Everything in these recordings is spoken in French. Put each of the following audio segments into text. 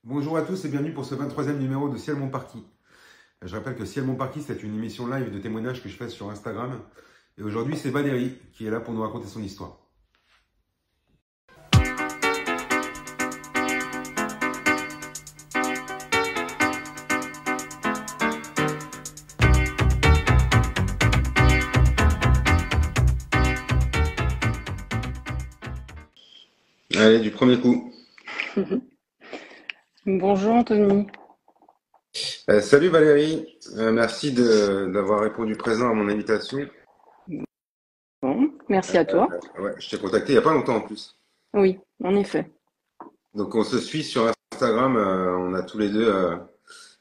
Bonjour à tous et bienvenue pour ce 23e numéro de Ciel Mon Parti. Je rappelle que Ciel Mon Parti, c'est une émission live de témoignages que je fais sur Instagram. Et aujourd'hui, c'est Valérie qui est là pour nous raconter son histoire. Allez, du premier coup. Bonjour Anthony. Salut Valérie. Merci d'avoir répondu présent à mon invitation. Bon, merci à toi. Ouais, je t'ai contacté il n'y a pas longtemps en plus. Oui, en effet. Donc on se suit sur Instagram. On a tous les deux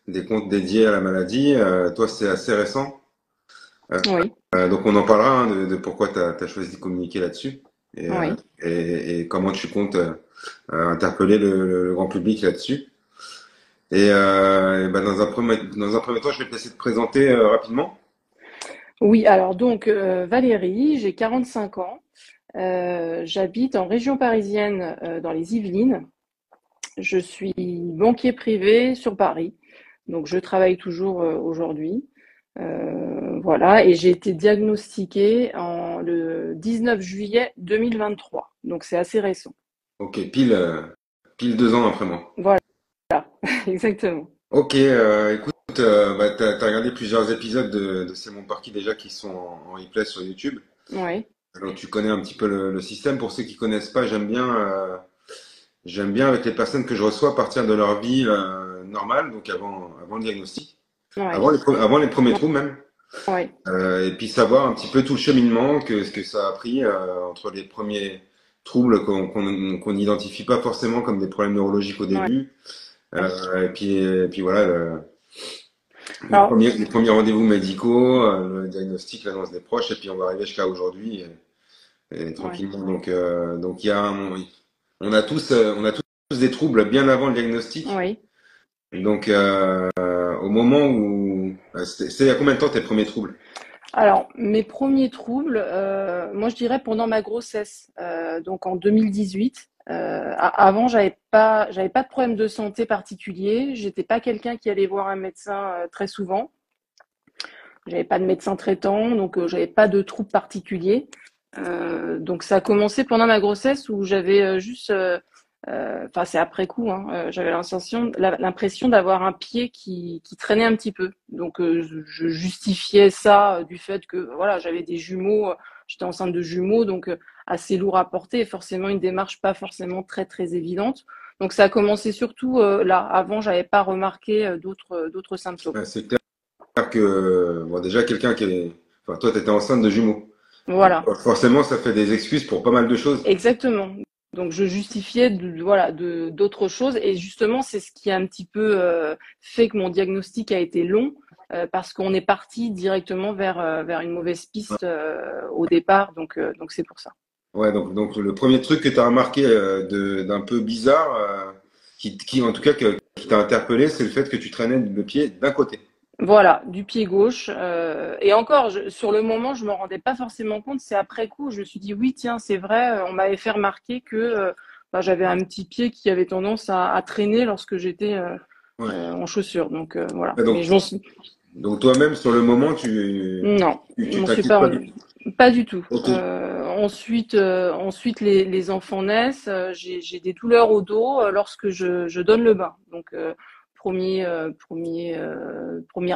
des comptes dédiés à la maladie. Toi, c'est assez récent. Euh, Oui, donc on en parlera hein, de pourquoi tu as choisi de communiquer là-dessus oui. et comment tu comptes interpeller le grand public là-dessus. Et ben dans un premier temps, je vais te laisser te présenter rapidement. Oui, alors donc Valérie, j'ai 45 ans. J'habite en région parisienne dans les Yvelines. Je suis banquier privé sur Paris. Donc je travaille toujours aujourd'hui. Voilà, et j'ai été diagnostiquée le 19 juillet 2023. Donc c'est assez récent. Ok, pile 2 ans après moi. Voilà, exactement. Ok, écoute, bah, t'as regardé plusieurs épisodes de C'est mon parti déjà qui sont en replay sur YouTube. Oui, Donc tu connais un petit peu le système. Pour ceux qui connaissent pas, j'aime bien avec les personnes que je reçois partir de leur vie normale, donc avant le diagnostic, oui, avant les premiers trous même, oui, et puis savoir un petit peu tout le cheminement que ce que ça a pris entre les premiers troubles qu'on n'identifie pas forcément comme des problèmes neurologiques au oui. début, et puis voilà Alors, les premiers rendez-vous médicaux, le diagnostic, l'annonce des proches, et puis on va arriver jusqu'à aujourd'hui et ouais. tranquillement. Donc il y a on a tous des troubles bien avant le diagnostic. Oui. Donc au moment où c'est il y a combien de temps tes premiers troubles? Alors, mes premiers troubles, moi je dirais pendant ma grossesse, donc en 2018. Avant, j'avais pas de problème de santé particulier. J'étais pas quelqu'un qui allait voir un médecin très souvent. J'avais pas de médecin traitant, donc j'avais pas de troubles particuliers. Donc ça a commencé pendant ma grossesse où j'avais enfin c'est après coup, hein, j'avais l'impression d'avoir un pied qui traînait un petit peu. Donc je justifiais ça du fait que voilà j'avais des jumeaux, j'étais enceinte de jumeaux, donc assez lourd à porter et forcément une démarche pas forcément très très évidente. Donc ça a commencé surtout là. Avant j'avais pas remarqué d'autres symptômes. Ouais, c'est clair que bon déjà enfin toi t'étais enceinte de jumeaux. Donc, Voilà. forcément ça fait des excuses pour pas mal de choses. Exactement. Donc je justifiais voilà de d'autres choses et justement c'est ce qui a un petit peu fait que mon diagnostic a été long parce qu'on est parti directement vers une mauvaise piste au départ donc c'est pour ça. Ouais, donc le premier truc que tu as remarqué d'un peu bizarre, qui en tout cas qui t'a interpellé, c'est le fait que tu traînais le pied d'un côté. Voilà, du pied gauche et encore sur le moment je me rendais pas forcément compte, c'est après coup je me suis dit oui tiens c'est vrai on m'avait fait remarquer que bah, j'avais un petit pied qui avait tendance à traîner lorsque j'étais Ouais. en chaussures donc voilà Ouais, mais je m'en suis donc toi-même, sur le moment, non, je tu m'en suis t'inquiètes pas pas du rendu. tout. Pas du tout. Ok. Ensuite les enfants naissent. J'ai des douleurs au dos lorsque je donne le bain. Donc première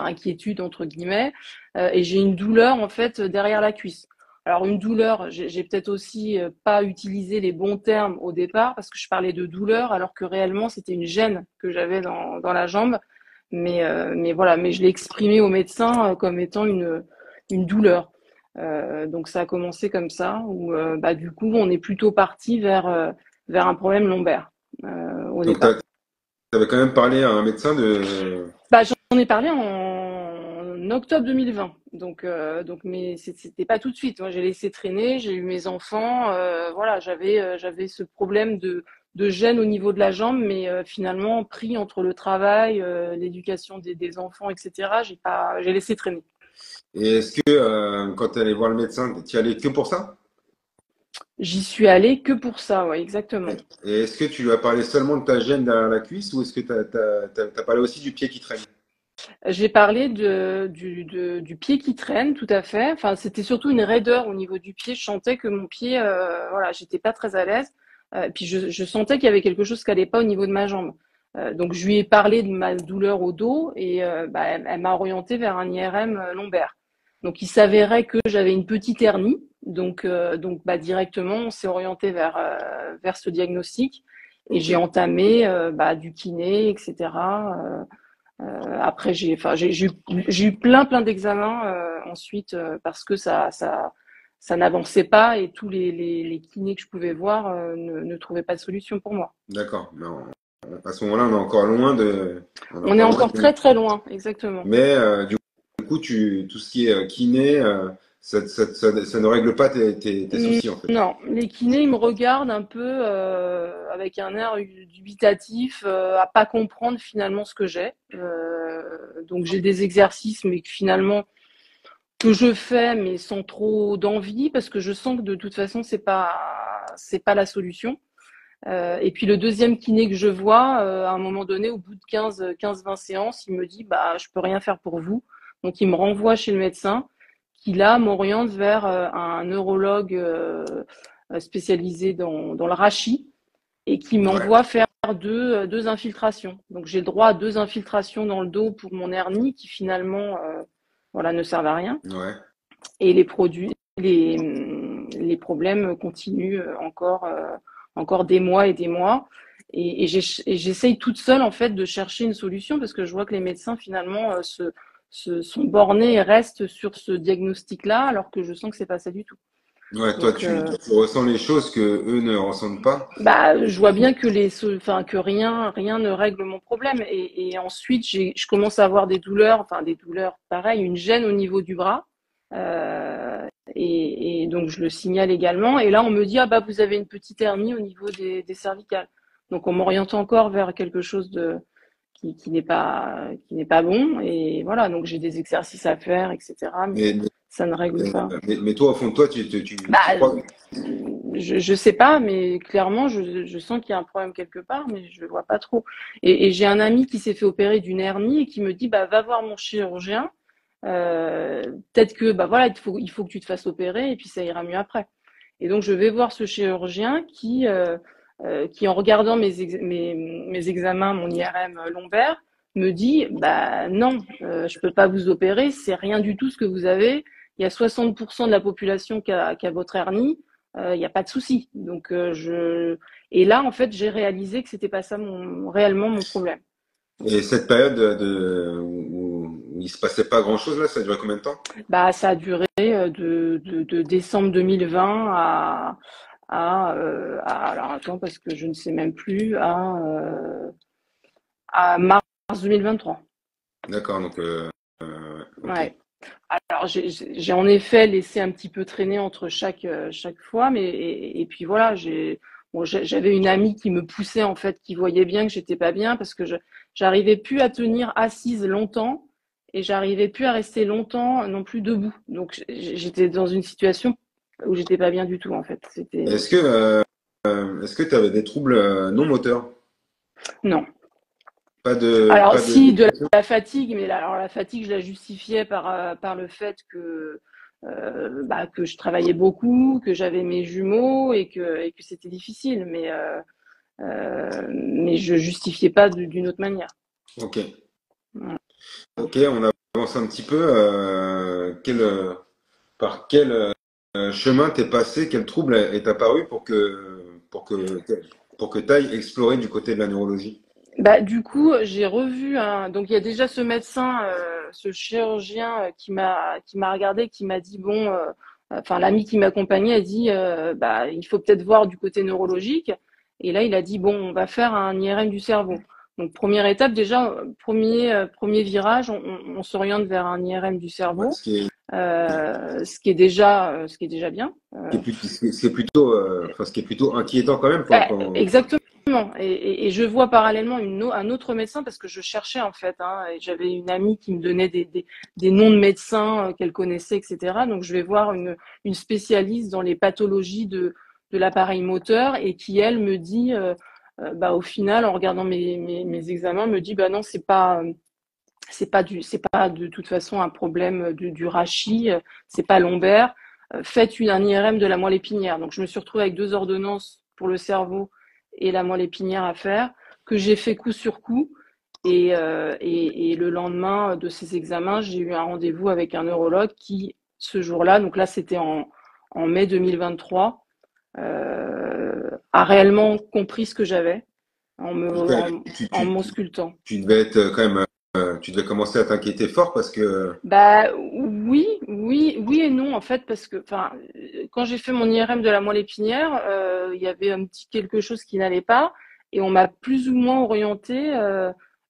inquiétude entre guillemets. Et j'ai une douleur en fait derrière la cuisse. Alors une douleur, j'ai peut-être aussi pas utilisé les bons termes au départ parce que je parlais de douleur alors que réellement c'était une gêne que j'avais dans la jambe. Mais voilà, mais je l'ai exprimé au médecin comme étant une douleur. Donc ça a commencé comme ça, où bah, du coup on est plutôt parti vers un problème lombaire au Donc tu départ. avais quand même parlé à un médecin de. Bah, j'en ai parlé en octobre 2020, donc mais c'était pas tout de suite. Moi j'ai laissé traîner, j'ai eu mes enfants, voilà, j'avais ce problème de gêne au niveau de la jambe, mais finalement pris entre le travail, l'éducation des enfants, etc. J'ai laissé traîner. Et est-ce que quand tu allais voir le médecin, tu y allais que pour ça? J'y suis allée que pour ça, ouais, exactement. Et est-ce que tu lui as parlé seulement de ta gêne derrière la cuisse ou est-ce que t'as parlé aussi du pied qui traîne? J'ai parlé du pied qui traîne, tout à fait. Enfin, c'était surtout une raideur au niveau du pied. Je sentais que mon pied, voilà, j'étais pas très à l'aise. Puis je sentais qu'il y avait quelque chose qui allait pas au niveau de ma jambe. Donc je lui ai parlé de ma douleur au dos et bah, elle m'a orientée vers un IRM lombaire. Donc il s'avérait que j'avais une petite hernie. Donc bah, directement, on s'est orienté vers ce diagnostic et Ok. j'ai entamé bah, du kiné, etc. Après, j'ai eu plein d'examens ensuite parce que ça n'avançait pas et tous les kinés que je pouvais voir ne trouvaient pas de solution pour moi. D'accord. À ce moment-là, on est encore loin on est On est encore loin encore très loin, exactement. mais du coup, tout ce qui est kiné, ça ne règle pas tes soucis en fait. Non, les kinés, ils me regardent un peu avec un air dubitatif, à pas comprendre finalement ce que j'ai. Donc j'ai des exercices, mais que finalement que je fais, mais sans trop d'envie, parce que je sens que de toute façon, c'est pas la solution. Et puis le deuxième kiné que je vois, à un moment donné, au bout de 15-20 séances, il me dit, bah, je peux rien faire pour vous. Donc il me renvoie chez le médecin, qui là m'oriente vers un neurologue spécialisé dans le rachis et qui Ouais, m'envoie faire deux infiltrations. Donc j'ai le droit à deux infiltrations dans le dos pour mon hernie qui finalement, voilà, ne servent à rien. ouais. Et les problèmes continuent encore des mois et des mois. Et j'essaye toute seule en fait de chercher une solution parce que je vois que les médecins finalement se sont bornés et restent sur ce diagnostic-là alors que je sens que c'est pas ça du tout. Ouais, toi, Donc tu ressens les choses que eux ne ressentent pas. bah je vois bien que enfin que rien ne règle mon problème et ensuite je commence à avoir des douleurs, enfin des douleurs pareilles, une gêne au niveau du bras. Et donc je le signale également. Et là, on me dit ah bah vous avez une petite hernie au niveau des cervicales. Donc on m'oriente encore vers quelque chose qui n'est pas bon. Et voilà, donc j'ai des exercices à faire, etc. Mais Mais, ça ne règle pas. mais toi, au fond de toi, Bah tu crois. je sais pas, mais clairement je sens qu'il y a un problème quelque part, mais je le vois pas trop. Et j'ai un ami qui s'est fait opérer d'une hernie et qui me dit bah va voir mon chirurgien. Euh, Peut-être que bah voilà, il faut que tu te fasses opérer et puis ça ira mieux après. Et donc je vais voir ce chirurgien qui en regardant mes examens, mon IRM lombaire, me dit bah non, je peux pas vous opérer, c'est rien du tout ce que vous avez. Il y a 60% de la population qui a votre hernie, il n'y a pas de souci. Donc et là en fait j'ai réalisé que c'était pas ça réellement mon problème. Et cette période où il se passait pas grand-chose là, ça a duré combien de temps? Bah, ça a duré de décembre 2020 alors attends, parce que je ne sais même plus, à mars 2023. D'accord, donc ok. Ouais. Alors, j'ai en effet laissé un petit peu traîner entre chaque fois, mais et puis voilà, j'avais une amie qui me poussait en fait, qui voyait bien que j'étais pas bien parce que j'arrivais plus à tenir assise longtemps et j'arrivais plus à rester longtemps non plus debout. Donc j'étais dans une situation où j'étais pas bien du tout en fait. C'était Est-ce que tu avais des troubles non moteurs? non. Pas Alors de si de dépression? la fatigue, mais alors la fatigue, je la justifiais par le fait bah, que je travaillais beaucoup, que j'avais mes jumeaux et que c'était difficile, mais je justifiais pas d'une autre manière. Ok. Voilà. Ok, on avance un petit peu. Par quel chemin t'es passé? Quel trouble est apparu pour que, pour que t'ailles explorer du côté de la neurologie? Bah, du coup, j'ai revu donc il y a déjà ce médecin, ce chirurgien qui m'a regardé, qui m'a dit bon, enfin l'ami qui m'accompagnait a dit bah il faut peut-être voir du côté neurologique. Et là, il a dit bon, on va faire un IRM du cerveau. Donc première étape déjà, premier virage, on s'oriente vers un IRM du Ouais, cerveau, ce qui est déjà bien. ce qui est plutôt, enfin, ce qui est plutôt inquiétant quand même Bah, exactement. Et je vois parallèlement un autre médecin parce que je cherchais en fait. Et j'avais une amie qui me donnait des noms de médecins qu'elle connaissait, etc. Donc je vais voir une spécialiste dans les pathologies de l'appareil moteur et qui, elle, me dit, au final, en regardant mes examens, me dit, bah non, c'est pas de toute façon un problème du rachis, c'est pas lombaire. Faites un IRM de la moelle épinière. Donc je me suis retrouvée avec 2 ordonnances pour le cerveau et la moelle épinière à faire, que j'ai fait coup sur coup. Et le lendemain de ces examens, j'ai eu un rendez-vous avec un neurologue qui, ce jour-là, donc là c'était en mai 2023, a réellement compris ce que j'avais en Donc, en m'auscultant. tu devais être quand même, tu devais commencer à t'inquiéter fort parce que, Bah oui, oui et non en fait parce que enfin quand j'ai fait mon IRM de la moelle épinière, il y avait un petit quelque chose qui n'allait pas et on m'a plus ou moins orienté.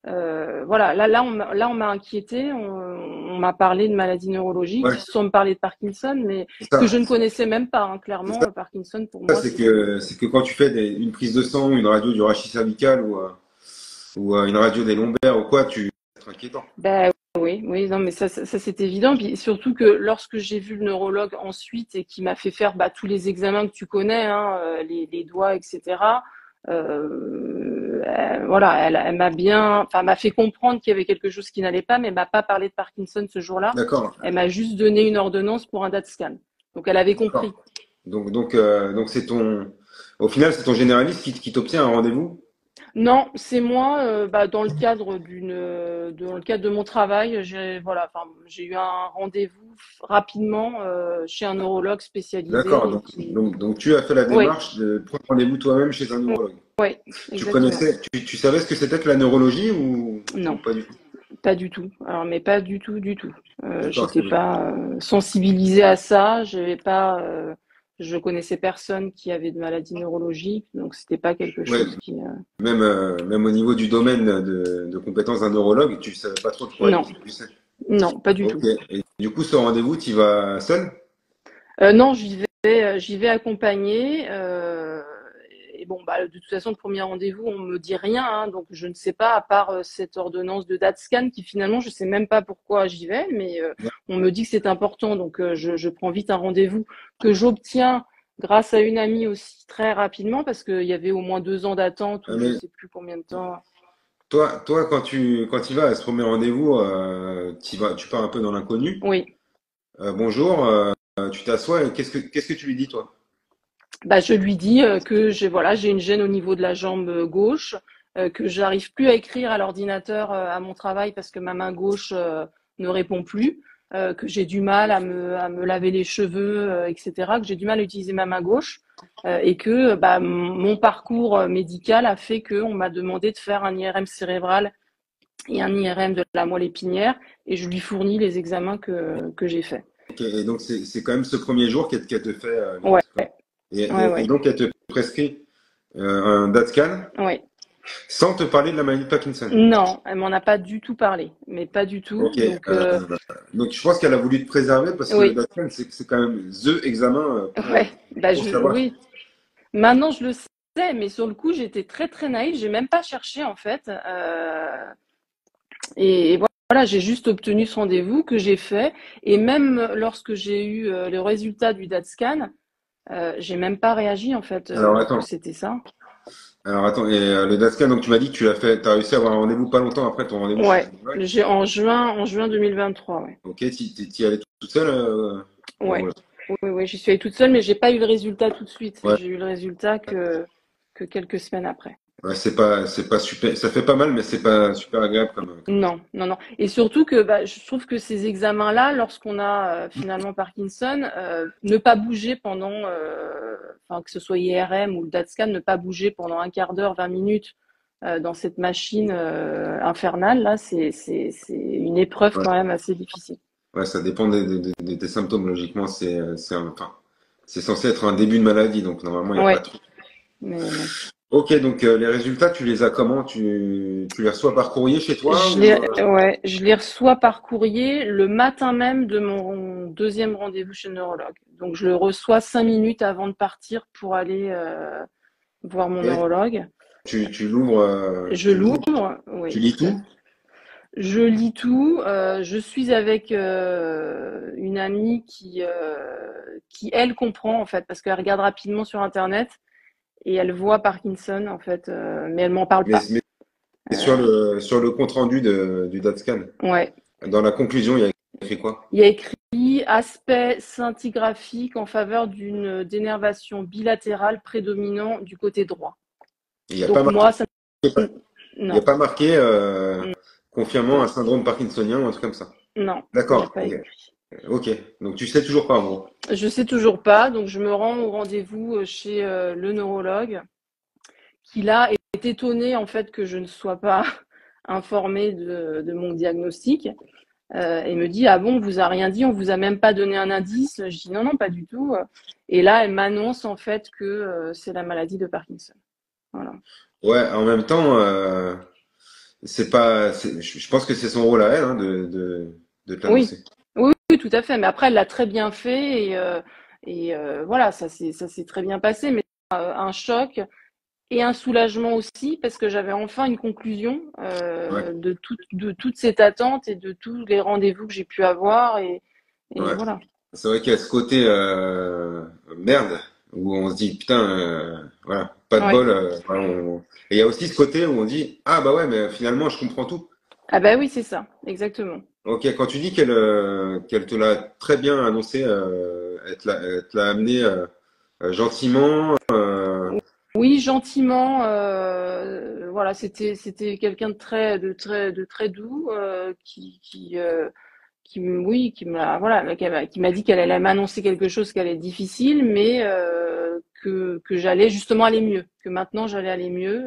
Voilà, là on m'a inquiété, on m'a parlé de maladies neurologiques, ouais, sans me parler de Parkinson, mais c'est que ça. je ne connaissais même pas. Hein, C'est clairement, ça, Parkinson pour moi c'est que quand tu fais une prise de sang, une radio du rachis cervical ou une radio des lombaires ou quoi, c'est inquiétant. ben oui, non, mais ça c'est évident. Puis surtout que lorsque j'ai vu le neurologue ensuite et qui m'a fait faire tous les examens que tu connais, hein, les doigts, etc. Voilà, elle m'a bien, enfin, m'a fait comprendre qu'il y avait quelque chose qui n'allait pas, mais elle m'a pas parlé de Parkinson ce jour-là. D'accord, Elle m'a juste donné une ordonnance pour un DAT scan. Donc elle avait compris. d'accord. Donc au final, c'est ton généraliste qui t'obtient un rendez-vous? Non, c'est moi, dans le cadre de mon travail, voilà, enfin, j'ai eu un rendez-vous rapidement chez un neurologue D'accord. spécialisé et qui, Donc tu as fait la oui, démarche de prendre rendez-vous toi-même chez un neurologue. oui, Tu exactement. connaissais, tu savais ce que c'était que la neurologie ou Non, pas du tout? pas du tout. Alors, mais pas du tout, du tout. D'accord. J'étais pas sensibilisée à ça. Je connaissais personne qui avait de maladie neurologique, donc c'était pas quelque Ouais, chose qui. même au niveau du domaine de compétences d'un neurologue, tu savais pas trop de quoi il Non, s'agissait. non, pas du Ok. tout. Et du coup, ce rendez-vous, tu y vas seul? Non, j'y vais accompagnée. Et bon, de toute façon, le premier rendez-vous, on me dit rien, hein, donc je ne sais pas, à part cette ordonnance de DaTscan qui finalement, je sais même pas pourquoi j'y vais, mais on me dit que c'est important, donc je prends vite un rendez-vous que j'obtiens grâce à une amie aussi très rapidement parce qu'il y avait au moins 2 ans d'attente ou je Mais sais plus combien de temps. toi, quand tu vas à ce premier rendez-vous, tu pars un peu dans l'inconnu. Oui. Bonjour, tu t'assois et qu'est-ce que tu lui dis, toi? Je lui dis que j'ai une gêne au niveau de la jambe gauche, que j'arrive plus à écrire à l'ordinateur à mon travail parce que ma main gauche ne répond plus, que j'ai du mal à me laver les cheveux, etc., que j'ai du mal à utiliser ma main gauche et que mon parcours médical a fait qu'on m'a demandé de faire un IRM cérébral et un IRM de la moelle épinière et je lui fournis les examens que j'ai faits. Ok. Et donc, c'est quand même ce premier jour qu'elle te fait les Ouais, examens. Et ouais. donc, elle te prescrit un DaTscan Ouais. sans te parler de la maladie de Parkinson. Non, elle m'en a pas du tout parlé, mais pas du tout. Ok. Donc, je pense qu'elle a voulu te préserver parce que le Oui, DaTscan, c'est quand même the examen ouais, pour savoir. oui. Maintenant, je le sais, mais sur le coup, j'étais très très naïve. J'ai même pas cherché en fait. Et voilà, j'ai juste obtenu ce rendez-vous que j'ai fait. Et même lorsque j'ai eu le résultat du DaTscan, j'ai même pas réagi en fait Alors, que attends. c'était ça. Et le DaTscan, donc tu m'as dit que tu l'as fait, tu as réussi à avoir un rendez-vous pas longtemps après ton rendez-vous chez Ouais, un neurologue. j'ai en juin 2023. Ouais, Ok, t'y allais toute seule ouais, oui, j'y suis allée toute seule, mais j'ai pas eu le résultat tout de suite. ouais. J'ai eu le résultat que quelques semaines après. Ouais, c'est pas super, ça fait pas mal, mais c'est pas super agréable comme. Non, non, non. Et surtout que je trouve que ces examens-là, lorsqu'on a finalement Parkinson, ne pas bouger pendant, enfin que ce soit IRM ou le DaTscan, ne pas bouger pendant un quart d'heure, 20 minutes dans cette machine infernale, là, c'est une épreuve Ouais, quand même assez difficile. ouais, ça dépend des symptômes. Logiquement, enfin, c'est censé être un début de maladie, donc normalement, il n'y a pas Ouais, de truc. mais non. Ok, donc les résultats, tu les as comment? Tu les reçois par courrier chez toi Je les reçois par courrier le matin même de mon deuxième rendez-vous chez le neurologue. Donc je le reçois 5 minutes avant de partir pour aller voir mon Ok. neurologue. Tu l'ouvres, Je l'ouvre, tu oui. lis tout? Je lis tout. Je suis avec une amie qui, elle, comprend, en fait, parce qu'elle regarde rapidement sur Internet et elle voit Parkinson, en fait, mais elle m'en parle pas. Mais sur Euh, le compte rendu du DATSCAN, ouais. dans la conclusion, il y a écrit quoi? Il y a écrit aspect scintigraphique en faveur d'une dénervation bilatérale prédominant du côté droit. Il n'y a pas Donc marqué, moi, ça, il y a non, pas marqué confirmant un syndrome parkinsonien ou un truc comme ça. non, il n'y a D'accord. pas Ok. écrit. Ok. Donc tu sais toujours pas en gros. Je sais toujours pas, donc je me rends au rendez-vous chez le neurologue, qui là est étonné en fait que je ne sois pas informée de mon diagnostic et me dit ah bon, on vous a rien dit, on vous a même pas donné un indice. Je dis non non pas du tout. Et là elle m'annonce en fait que c'est la maladie de Parkinson. Voilà. Ouais. En même temps, c'est pas. Je pense que c'est son rôle à elle, hein, de te Oui, l'annoncer. oui, oui, tout à fait. Mais après elle l'a très bien fait et voilà ça s'est très bien passé. Mais un choc. Et un soulagement aussi, parce que j'avais enfin une conclusion Ouais. de toute cette attente et de tous les rendez-vous que j'ai pu avoir. Et Ouais. voilà. C'est vrai qu'il y a ce côté merde où on se dit putain, voilà, pas de Ouais. bol. Voilà, Et il y a aussi ce côté où on dit ah bah ouais, mais finalement je comprends tout. Ah bah oui, c'est ça, exactement. Ok, quand tu dis qu'elle te l'a très bien annoncé, elle te l'a amené gentiment. Oui, gentiment. Voilà, c'était quelqu'un de très doux oui, qui m'a voilà, qui m'a dit qu'elle allait m'annoncer quelque chose qui allait être difficile, mais que j'allais justement aller mieux, que maintenant j'allais aller mieux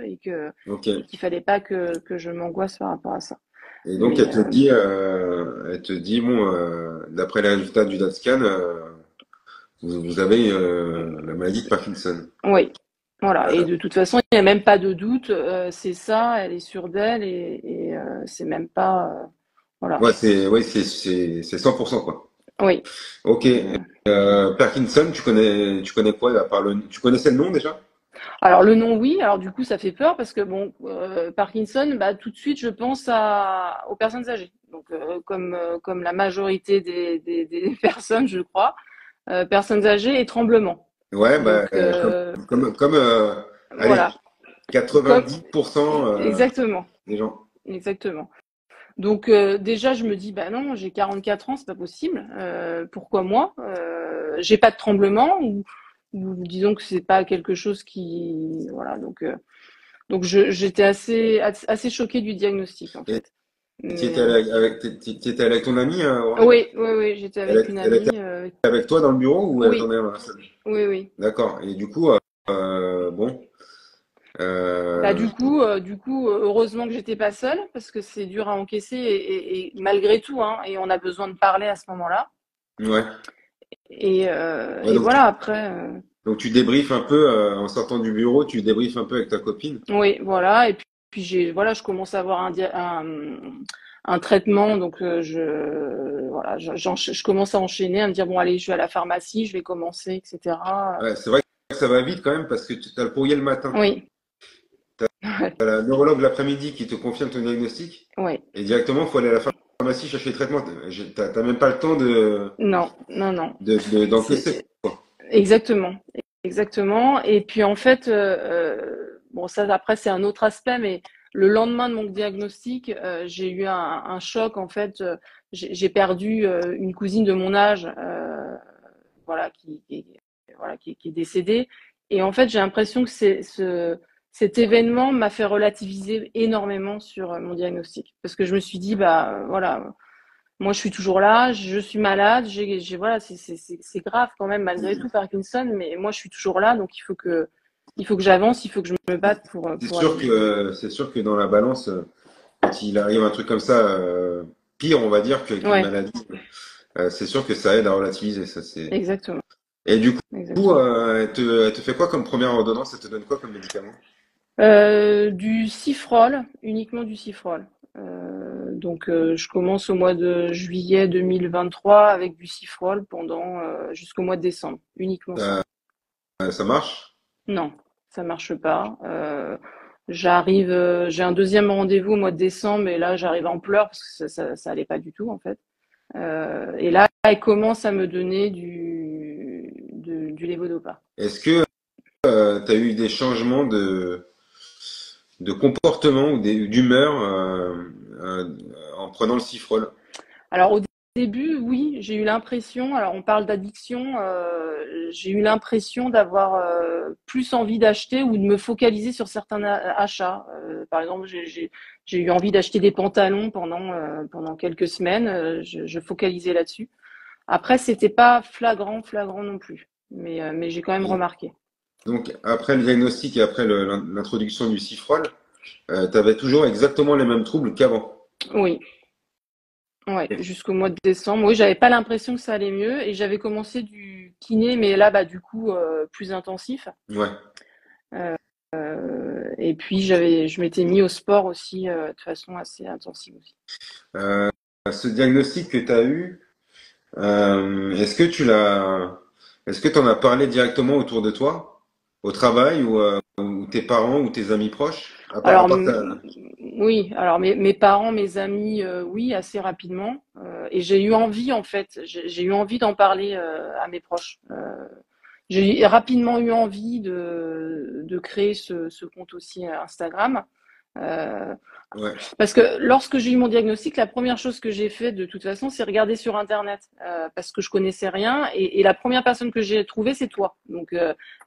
Ok. et qu'il fallait pas que je m'angoisse par rapport à ça. Et donc Mais elle te dit bon, d'après les résultats du DATSCAN, vous avez la maladie de Parkinson. oui, voilà. Et Euh, de toute façon, il n'y a même pas de doute. C'est ça, elle est sûre d'elle et c'est même pas voilà. ouais, c'est 100% quoi. Oui. Ok. Euh, Parkinson, tu connais quoi à part tu connaissais le nom déjà? Alors le nom, oui. Alors du coup, ça fait peur parce que bon, Parkinson, bah tout de suite, je pense aux personnes âgées. Donc comme la majorité des personnes, je crois, personnes âgées et tremblements. Ouais, bah, Donc comme allez, voilà, comme 90% exactement, des gens. exactement. Donc déjà, je me dis, bah non, j'ai 44 ans, c'est pas possible. Pourquoi moi? J'ai pas de tremblement ou disons que c'est pas quelque chose qui, voilà. Donc j'étais assez choquée du diagnostic en Et fait. tu Mais étais t'étais allé avec ton amie au rendez-vous? oui, oui, oui, j'étais avec une Elle était amie. avec toi dans le bureau ou elle Oui, attendait dans la salle? oui, oui. D'accord. Et du coup, bon, Bah euh, du coup, heureusement que j'étais pas seule parce que c'est dur à encaisser et malgré tout, hein, et on a besoin de parler à ce moment-là. ouais. Ouais, Et voilà, après, donc tu débriefes un peu en sortant du bureau, tu débriefes un peu avec ta copine. oui, voilà. Et puis voilà, je commence à avoir un traitement, donc voilà, je commence à enchaîner, à me dire bon allez, je vais à la pharmacie, je vais commencer, etc. Ouais, c'est vrai que ça va vite quand même parce que tu as le courrier le matin. Oui, T'as la neurologue l'après-midi qui te confirme ton diagnostic oui. et directement, il faut aller à la pharmacie chercher les traitements. T'as même pas le temps Non, non, non. d'encaisser, C'est quoi. exactement, exactement. Et puis en fait, bon ça après c'est un autre aspect, mais le lendemain de mon diagnostic, j'ai eu un choc en fait. J'ai perdu une cousine de mon âge, voilà, qui est décédée. Et en fait, j'ai l'impression que cet événement m'a fait relativiser énormément sur mon diagnostic, parce que je me suis dit bah voilà. Moi, je suis toujours là, je suis malade, voilà, c'est grave quand même malgré tout Parkinson, mais moi, je suis toujours là, donc il faut que j'avance, il faut que je me batte pour aller mieux. C'est sûr que dans la balance, quand il arrive un truc comme ça, pire, on va dire, qu'une Ouais, maladie, c'est sûr que ça aide à relativiser. Ça, c'est. exactement, Et du coup, exactement. elle te fait quoi comme première ordonnance? Elle te donne quoi comme médicament? Du Cifrol, uniquement du Cifrol. Donc, je commence au mois de juillet 2023 avec du Cifrol pendant jusqu'au mois de décembre, uniquement ça. Ça marche? Non, ça marche pas. j'ai un deuxième rendez-vous au mois de décembre et là, j'arrive en pleurs parce que ça allait pas du tout, en fait. Et là, elle commence à me donner du levodopa. Est-ce que tu as eu des changements de comportement ou d'humeur en prenant le Cifrol? Alors au début, oui, j'ai eu l'impression, alors on parle d'addiction, j'ai eu l'impression d'avoir plus envie d'acheter ou de me focaliser sur certains achats. Par exemple, j'ai eu envie d'acheter des pantalons pendant quelques semaines, je focalisais là-dessus. Après, c'était pas flagrant non plus, mais j'ai quand même remarqué. Donc, après le diagnostic et après l'introduction du Cifrol, tu avais toujours exactement les mêmes troubles qu'avant. Oui, ouais, jusqu'au mois de décembre. Oui, j'avais pas l'impression que ça allait mieux et j'avais commencé du kiné, mais là, bah, du coup, plus intensif. Ouais. Et puis, je m'étais mis au sport aussi de façon assez intensive aussi. Euh, Ce diagnostic que tu as eu, est-ce que tu en as parlé directement autour de toi, au travail ou tes parents ou tes amis proches? À Alors, part oui, alors mes parents, mes amis, oui, assez rapidement. Et j'ai eu envie, en fait, j'ai eu envie d'en parler à mes proches. J'ai rapidement eu envie de créer ce compte aussi Instagram. Euh, ouais, Parce que lorsque j'ai eu mon diagnostic, la première chose que j'ai fait de toute façon, c'est regarder sur Internet parce que je connaissais rien et la première personne que j'ai trouvée, c'est toi. Donc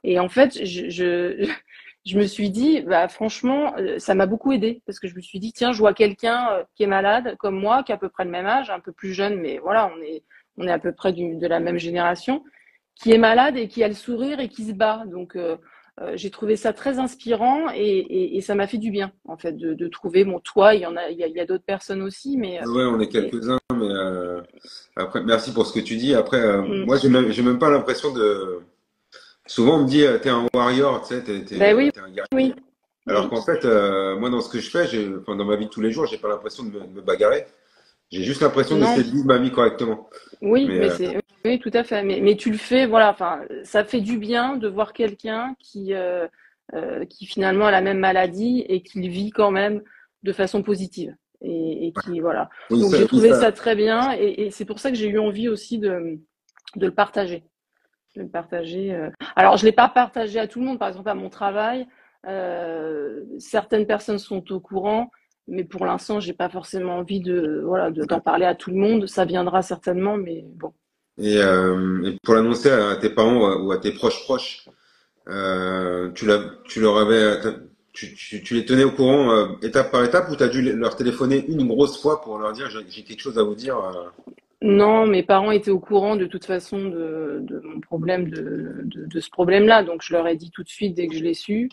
et en fait, je me suis dit, bah franchement, ça m'a beaucoup aidé parce que je me suis dit, tiens, je vois quelqu'un qui est malade comme moi, qui a à peu près le même âge, un peu plus jeune, mais voilà, on est à peu près de la même génération, qui est malade et qui a le sourire et qui se bat. Donc j'ai trouvé ça très inspirant et ça m'a fait du bien en fait de trouver bon toi il y a d'autres personnes aussi ouais, on est mais quelques-uns, mais après, merci pour ce que tu dis. Après, mm, moi, j'ai même pas l'impression de. Souvent, on me dit, t'es un warrior, tu sais, ben oui t'es un guerrier. oui Alors mm, qu'en fait, moi, dans ce que je fais, enfin, dans ma vie de tous les jours, j'ai pas l'impression de me bagarrer. J'ai juste l'impression d'essayer non de vivre ma vie correctement. oui Mais mais c'est oui tout à fait mais tu le fais voilà enfin ça fait du bien de voir quelqu'un qui finalement a la même maladie et qui le vit quand même de façon positive et qui voilà oui, donc ça, j'ai oui, trouvé ça. ça très bien et c'est pour ça que j'ai eu envie aussi de le partager. Je vais le partager. Alors, je ne l'ai pas partagé à tout le monde. Par exemple, à mon travail, certaines personnes sont au courant, mais pour l'instant, j'ai pas forcément envie voilà, d'en parler à tout le monde. Ça viendra certainement, mais bon. Et pour l'annoncer à tes parents ou à tes proches, tu leur avais, tu les tenais au courant étape par étape ou t'as dû leur téléphoner une grosse fois pour leur dire j'ai quelque chose à vous dire. Non, mes parents étaient au courant de toute façon de mon problème, de ce problème-là. Donc, je leur ai dit tout de suite dès que je l'ai su.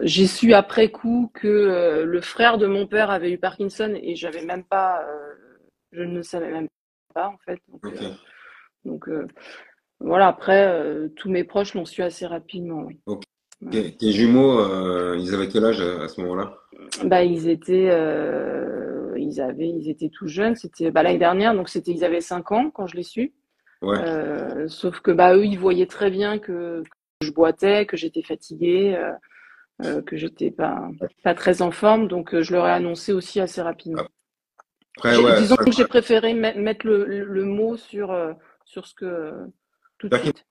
J'ai su après coup que le frère de mon père avait eu Parkinson et j'avais même pas, je ne le savais même pas en fait. Ok, Donc voilà, après, tous mes proches l'ont su assez rapidement, oui. ok. Ouais. Tes jumeaux, ils avaient quel âge à ce moment-là? Bah, ils étaient tout jeunes. C'était bah, l'année dernière, donc ils avaient 5 ans quand je l'ai su. Ouais, Sauf que bah eux, ils voyaient très bien que je boitais, que j'étais fatiguée, que j'étais pas très en forme. Donc je leur ai annoncé aussi assez rapidement. après ouais, Disons que j'ai préféré mettre le mot sur ce que tout de suite.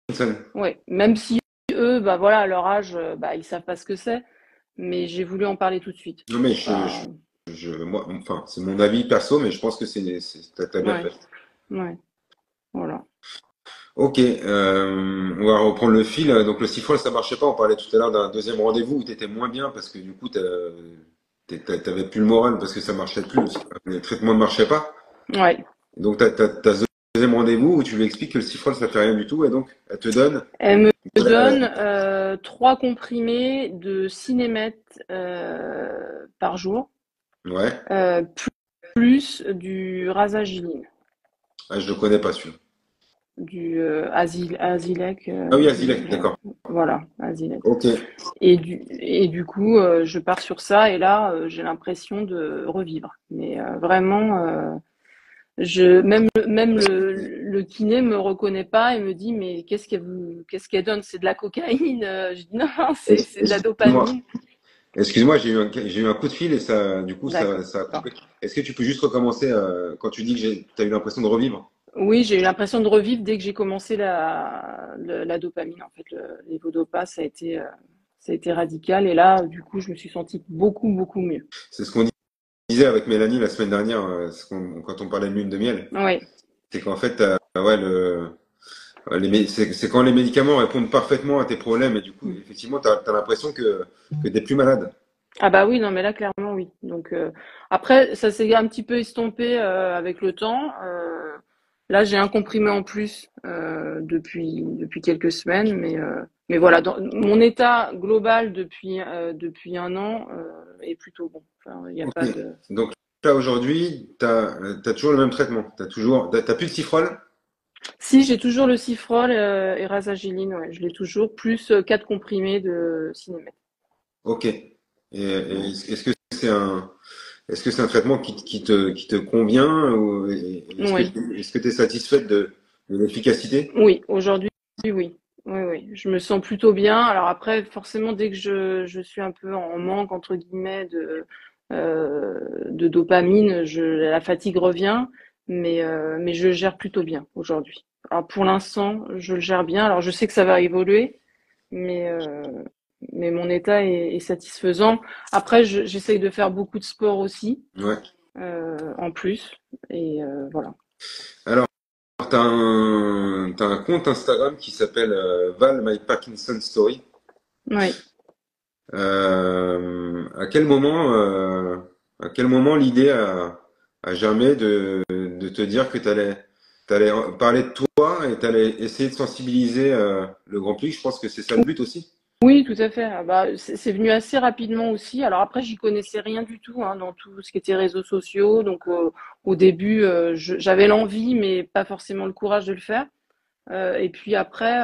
Parkinson. Ouais, même si eux, bah voilà, à leur âge, bah ils savent pas ce que c'est, mais j'ai voulu en parler tout de suite. Non mais Pas, moi, enfin c'est mon avis perso, mais je pense que t'as bien ouais, fait. ouais, voilà. Ok, on va reprendre le fil. Donc le Cifrol, ça marchait pas. On parlait tout à l'heure d'un deuxième rendez-vous où tu étais moins bien parce que du coup, t'avais plus le moral parce que ça marchait plus. Le traitement ne marchait pas. Ouais. Donc t'as ce deuxième rendez-vous où tu lui expliques que le Cifrol, ça fait rien du tout et donc elle te donne. Elle me euh, donne 3 comprimés de Cinémètre par jour, ouais. euh, plus du Rasagiline, Ah, je le connais pas celui-là. du Azilec, Ah oui, Azilec, d'accord. voilà, Azilec. Ok. Et du coup, je pars sur ça et là, j'ai l'impression de revivre. Mais vraiment, même le kiné me reconnaît pas et me dit mais qu'est-ce qu'elle donne? C'est de la cocaïne? Je dis non, c'est de la Excuse-moi, dopamine. excuse-moi, j'ai eu un coup de fil et ça, du coup, ça a D'accord. coupé. Est-ce que tu peux juste recommencer quand tu dis que t'as eu l'impression de revivre? Oui, j'ai eu l'impression de revivre dès que j'ai commencé la dopamine. En fait, l'évodopa, ça a été radical. Et là, du coup, je me suis sentie beaucoup, beaucoup mieux. C'est ce qu'on disait avec Mélanie la semaine dernière, quand on parlait de lune de miel. Oui, C'est qu'en fait, ouais, c'est quand les médicaments répondent parfaitement à tes problèmes et du coup, effectivement, t'as l'impression que t'es plus malade. ah bah oui, non, mais là, clairement, oui. Donc après, ça s'est un petit peu estompé avec le temps. Là, j'ai un comprimé en plus depuis quelques semaines, mais voilà, dans, mon état global depuis un an est plutôt bon. Enfin, il n'y a Ok. pas de. Donc là aujourd'hui, t'as toujours le même traitement. T'as plus de cifrol? Si, j'ai toujours le Cifrol et Rasagiline, ouais, je l'ai toujours, plus 4 comprimés de Sinémet. Ok. Et Voilà. est-ce que c'est un traitement qui te convient ou Oui, est-ce que t'es satisfaite de l'efficacité? oui, aujourd'hui, oui. Oui, oui, je me sens plutôt bien. Alors après, forcément, dès que je suis un peu en manque, entre guillemets, de dopamine, la fatigue revient, mais je le gère plutôt bien aujourd'hui. Alors pour l'instant, je le gère bien. Alors je sais que ça va évoluer, mais, euh, mais mon état est satisfaisant. Après, j'essaye de faire beaucoup de sport aussi, Ouais. en plus, et voilà. Alors, t'as un compte Instagram qui s'appelle Val My Parkinson Story. Oui. À quel moment l'idée a germé de te dire que t'allais parler de toi et t'allais essayer de sensibiliser le grand public? Je pense que c'est ça le but aussi. Oui, tout à fait. Ah bah, c'est venu assez rapidement aussi. Alors après, j'y connaissais rien du tout hein, dans tout ce qui était réseaux sociaux. Donc au début, j'avais l'envie, mais pas forcément le courage de le faire. Et puis après,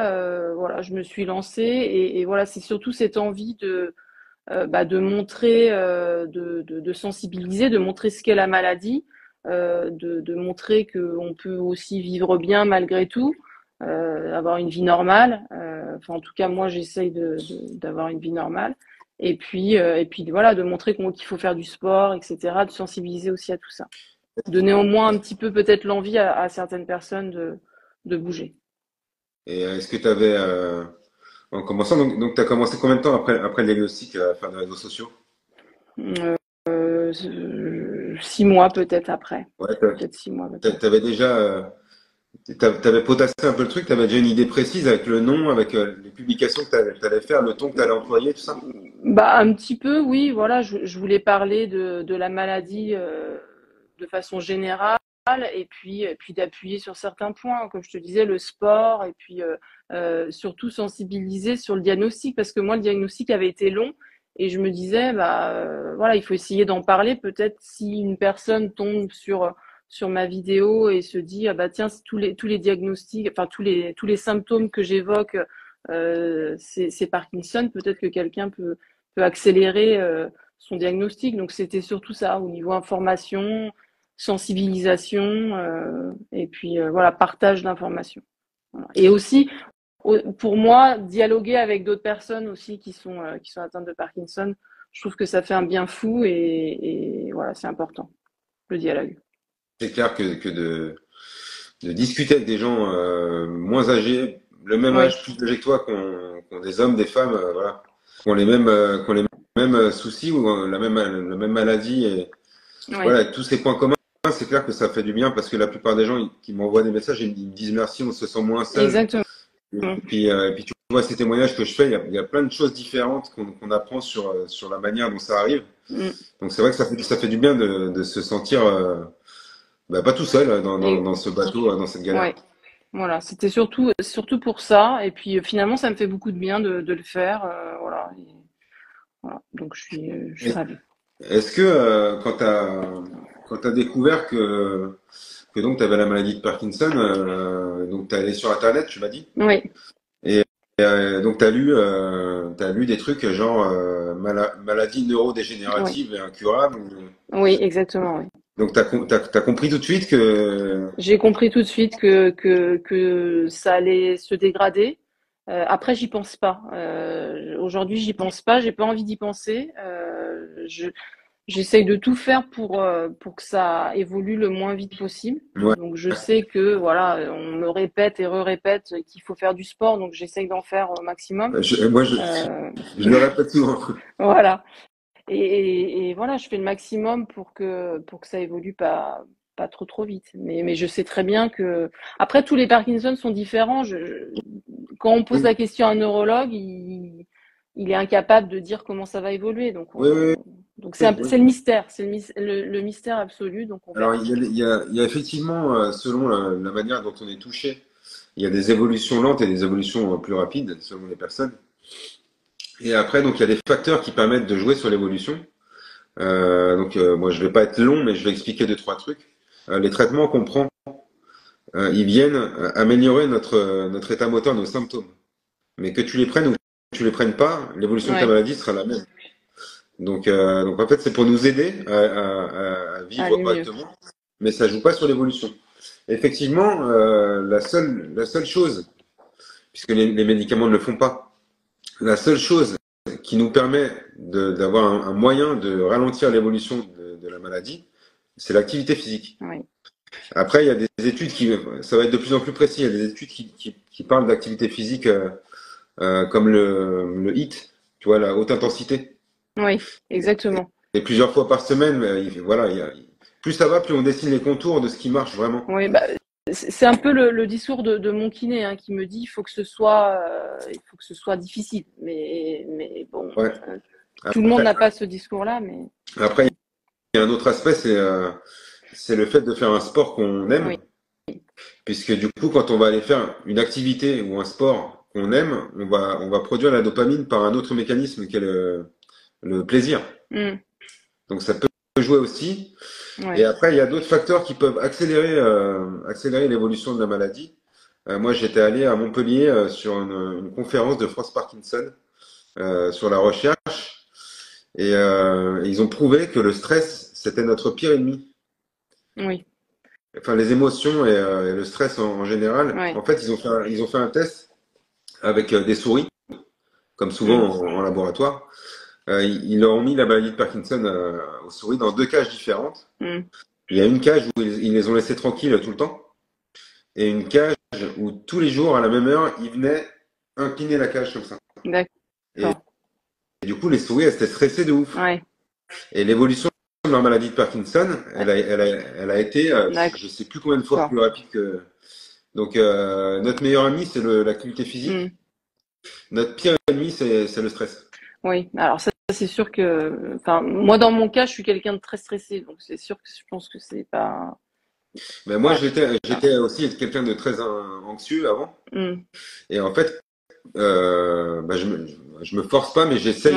voilà, je me suis lancée et voilà, c'est surtout cette envie de montrer, de sensibiliser, de montrer ce qu'est la maladie, de montrer qu'on peut aussi vivre bien malgré tout, avoir une vie normale. Enfin, en tout cas, moi, j'essaye d'avoir une vie normale. Et puis voilà, de montrer qu'il faut faire du sport, etc., de sensibiliser aussi à tout ça. Donner au moins un petit peu peut-être l'envie à certaines personnes de bouger. Et est-ce que t'avais, en commençant, donc t'as commencé combien de temps après le diagnostic à faire des réseaux sociaux? Euh, 6 mois peut-être après. Ouais, Peut-être 6 mois peut-être. t'avais déjà, t'avais potassé un peu le truc, t'avais déjà une idée précise avec le nom, avec les publications que t'allais faire, le ton que t'allais employer, tout ça? Bah, un petit peu, oui, voilà, je voulais parler de la maladie de façon générale et puis d'appuyer sur certains points, comme je te disais, le sport et puis surtout sensibiliser sur le diagnostic parce que moi, le diagnostic avait été long et je me disais, bah voilà, il faut essayer d'en parler. Peut-être si une personne tombe sur ma vidéo et se dit, ah bah tiens, c'est tous les diagnostics, enfin tous les symptômes que j'évoque, c'est Parkinson, peut-être que quelqu'un peut accélérer son diagnostic. Donc c'était surtout ça au niveau information, sensibilisation et puis voilà partage d'informations. Voilà. Et aussi pour moi dialoguer avec d'autres personnes aussi qui sont atteintes de Parkinson, je trouve que ça fait un bien fou et voilà c'est important le dialogue. C'est clair que de discuter avec des gens moins âgés, le même Oui, âge, plus âgés que toi, qui ont des hommes, des femmes, voilà, qui ont les mêmes soucis ou la même maladie et oui, voilà, avec tous ces points communs, c'est clair que ça fait du bien parce que la plupart des gens qui m'envoient des messages, ils me disent merci, on se sent moins seul. exactement. Et puis tu vois ces témoignages que je fais, il y a plein de choses différentes qu'on apprend sur la manière dont ça arrive. Mm. Donc c'est vrai que ça fait du bien de se sentir bah, pas tout seul Et dans ce bateau, dans cette galère. ouais. Voilà, c'était surtout pour ça. Et puis finalement, ça me fait beaucoup de bien de le faire. Voilà, voilà. Donc je suis Et ravie. est-ce que quand t'as découvert que donc tu avais la maladie de Parkinson, donc tu allé sur Internet, tu m'as dit, Oui, et donc t'as lu des trucs genre maladie oui, neurodégénérative et incurable. oui, exactement. Oui. Donc, t'as compris tout de suite que, J'ai compris tout de suite que ça allait se dégrader. Après, j'y pense pas. Aujourd'hui, j'y pense pas. J'ai pas envie d'y penser. J'essaye de tout faire pour que ça évolue le moins vite possible. ouais, Donc, je sais que voilà, on me répète et re-répète qu'il faut faire du sport. Donc, j'essaye d'en faire au maximum. moi, Euh, je le répète souvent. voilà. Et voilà, je fais le maximum pour que ça évolue pas trop vite. Mais je sais très bien que après tous les Parkinson sont différents. Quand on pose Oui, la question à un neurologue, il est incapable de dire comment ça va évoluer. oui, oui, Donc oui, oui. c'est le mystère, c'est le mystère absolu. Donc on Alors, verra. il y a effectivement, selon la manière dont on est touché, il y a des évolutions lentes et des évolutions plus rapides selon les personnes. Et après, donc, il y a des facteurs qui permettent de jouer sur l'évolution. Moi, je vais pas être long, mais je vais expliquer deux, trois trucs. Les traitements qu'on prend, ils viennent améliorer notre état moteur, nos symptômes. Mais que tu les prennes ou que tu les prennes pas, l'évolution de ta Ouais, maladie sera la même. Donc en fait, c'est pour nous aider à vivre aller mieux. correctement, mais ça joue pas sur l'évolution. Effectivement, la seule chose, puisque les médicaments ne le font pas, la seule chose qui nous permet d'avoir un moyen de ralentir l'évolution de la maladie, c'est l'activité physique. Oui, Après, il y a des études ça va être de plus en plus précis, il y a des études qui parlent d'activité physique comme le HIIT, tu vois, la haute intensité. oui, exactement. Et plusieurs fois par semaine, voilà, plus ça va, plus on dessine les contours de ce qui marche vraiment. Oui, bah, c'est un peu le discours de mon kiné hein, qui me dit il faut que ce soit difficile. Mais bon, Ouais. tout le monde Après, n'a pas ce discours-là, mais après, il y a un autre aspect, c'est le fait de faire un sport qu'on oui, aime, puisque du coup, quand on va aller faire une activité ou un sport qu'on aime, on va produire la dopamine par un autre mécanisme qui est le plaisir. mm, Donc ça peut jouer aussi. Et ouais, après, il y a d'autres facteurs qui peuvent accélérer l'évolution de la maladie. Moi, j'étais allé à Montpellier sur une conférence de France Parkinson sur la recherche et ils ont prouvé que le stress, c'était notre pire ennemi. oui, Enfin, les émotions et le stress en général. ouais, En fait, ils ont fait un test avec des souris, comme souvent mm, en laboratoire. Ils leur ont mis la maladie de Parkinson aux souris dans deux cages différentes. mm, Il y a une cage où ils les ont laissés tranquilles tout le temps et une cage où tous les jours à la même heure, ils venaient incliner la cage comme ça. Et, d'accord, et du coup, les souris, elles étaient stressées de ouf. ouais, Et l'évolution de leur maladie de Parkinson, elle a été, d'accord, je sais plus combien de fois plus rapide que. Donc, notre meilleur ami, c'est l'activité mm, physique. Notre pire ennemi, c'est le stress. oui. Alors ça, c'est sûr que, enfin, moi dans mon cas, je suis quelqu'un de très stressé, donc c'est sûr que je pense que c'est pas, Mais moi, voilà. j'étais aussi quelqu'un de très anxieux avant. Mm, Et en fait, je me force pas, mais j'essaye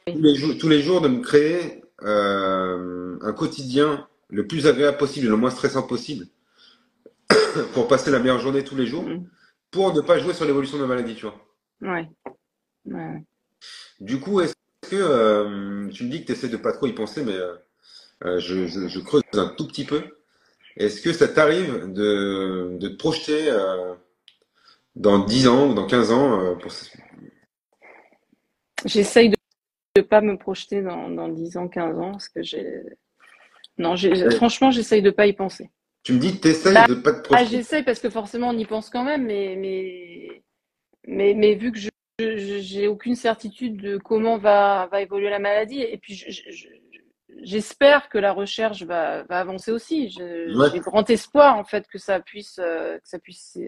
oui, oui, tous les jours de me créer un quotidien le plus agréable possible, le moins stressant possible, pour passer la meilleure journée tous les jours, mm, pour ne pas jouer sur l'évolution de la maladie, tu vois. ouais, ouais. Du coup, est-ce que tu me dis que tu essaies de pas trop y penser, mais je creuse un tout petit peu. Est-ce que ça t'arrive de te projeter dans 10 ans ou dans 15 ans J'essaye de pas me projeter dans 10 ans, 15 ans, parce que non, franchement, j'essaye de pas y penser. Tu me dis que tu essayes Bah, de pas te projeter. j'essaye parce que forcément on y pense quand même, mais vu que j'ai aucune certitude de comment va évoluer la maladie, et puis j'espère que la recherche va avancer aussi. Ouais. J'ai grand espoir en fait que ça puisse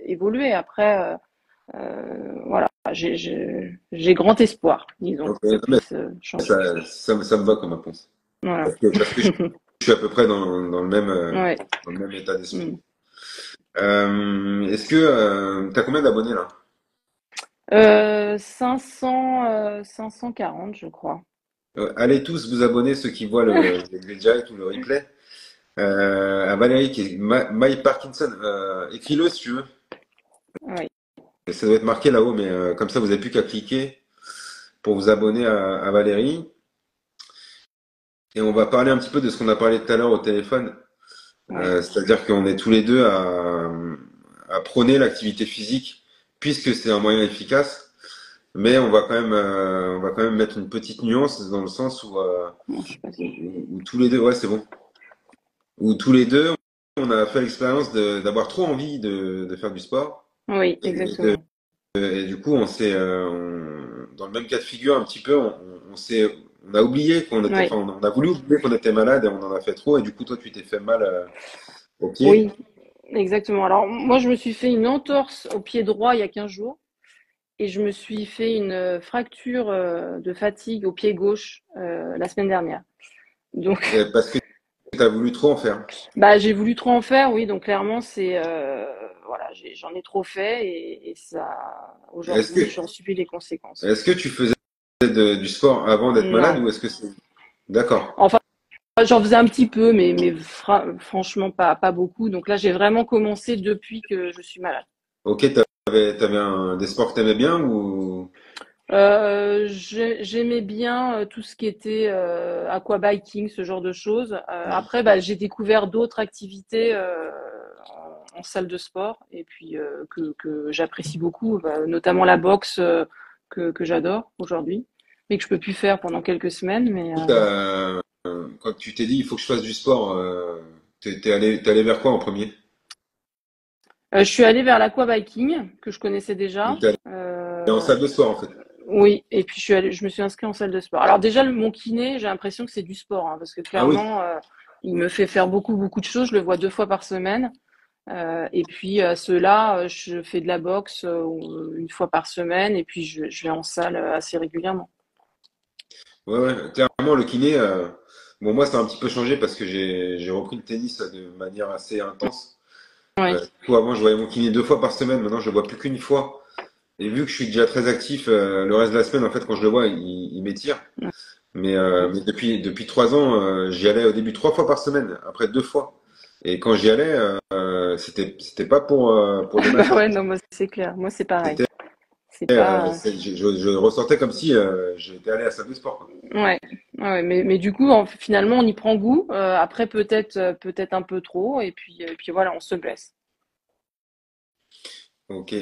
évoluer. Après, voilà, j'ai grand espoir, disons, Ok. que ça Mais puisse changer. ça me va comme réponse. Voilà. Parce que je suis à peu près Ouais. dans le même état d'esprit. Mm. Est-ce que t'as combien d'abonnés là? 540, je crois. Allez tous vous abonner, ceux qui voient le direct ou le replay, à Valérie qui est My Parkinson. Écris-le si tu veux. Oui. Et ça doit être marqué là-haut, mais comme ça vous n'avez plus qu'à cliquer pour vous abonner à Valérie. Et on va parler un petit peu de ce qu'on a parlé tout à l'heure au téléphone. Ouais. C'est-à-dire qu'on est tous les deux à prôner l'activité physique, puisque c'est un moyen efficace. Mais on va quand même mettre une petite nuance dans le sens Bon, je sais pas si. où tous les deux, ouais, c'est bon. Où tous les deux, on a fait l'expérience d'avoir trop envie de faire du sport. Oui, Et, de- exactement. et du coup, dans le même cas de figure, un petit peu, on a oublié qu'on était, Oui, enfin, on a voulu oublier qu'on était malade et on en a fait trop. Et du coup, toi, tu t'es fait mal au pied. oui, exactement. Alors, moi, je me suis fait une entorse au pied droit il y a 15 jours et je me suis fait une fracture de fatigue au pied gauche la semaine dernière. Donc, Parce que tu as voulu trop en faire. bah, j'ai voulu trop en faire, oui. Donc, clairement, voilà, j'en ai trop fait et ça, Est-ce aujourd'hui, que, j'en subis les conséquences. est-ce que tu faisais du sport avant d'être malade Non. ou est-ce que c'est... D'accord. Enfin, j'en faisais un petit peu, mais franchement, pas beaucoup. Donc là, j'ai vraiment commencé depuis que je suis malade. Ok, t'avais des sports que t'aimais bien ou... J'aimais bien tout ce qui était aquabiking, ce genre de choses. Après, bah, j'ai découvert d'autres activités en salle de sport et puis que j'apprécie beaucoup, bah, notamment la boxe que j'adore aujourd'hui, mais que je peux plus faire pendant quelques semaines. Mais Quand tu t'es dit il faut que je fasse du sport, t'es allé vers quoi en premier? je suis allée vers l'aquabiking que je connaissais déjà. Donc t'es allé en salle de sport en fait. Oui, et puis je me suis inscrite en salle de sport. Alors déjà, mon kiné, j'ai l'impression que c'est du sport, hein, parce que Ah oui. clairement, il me fait faire beaucoup de choses. Je le vois 2 fois par semaine. Et puis ceux-là, je fais de la boxe 1 fois par semaine, et puis je vais en salle assez régulièrement. Ouais, ouais. Clairement, le kiné, bon, moi, ça a un petit peu changé parce que j'ai repris le tennis de manière assez intense. Oui, Du coup, avant, je voyais mon kiné 2 fois par semaine. Maintenant, je le vois plus qu'une fois. Et vu que je suis déjà très actif, le reste de la semaine, en fait, quand je le vois, il m'étire. Mais depuis 3 ans, j'y allais au début 3 fois par semaine, après 2 fois. Et quand j'y allais, c'était pas pour des bah machins. ouais, non, moi c'est clair. Moi c'est pareil. C'était, C'est pas. je ressentais comme si j'étais allé à la salle de sport, quoi. Ouais, ouais, mais du coup, finalement, on y prend goût. Après, peut-être un peu trop, et puis voilà, on se blesse. Ok.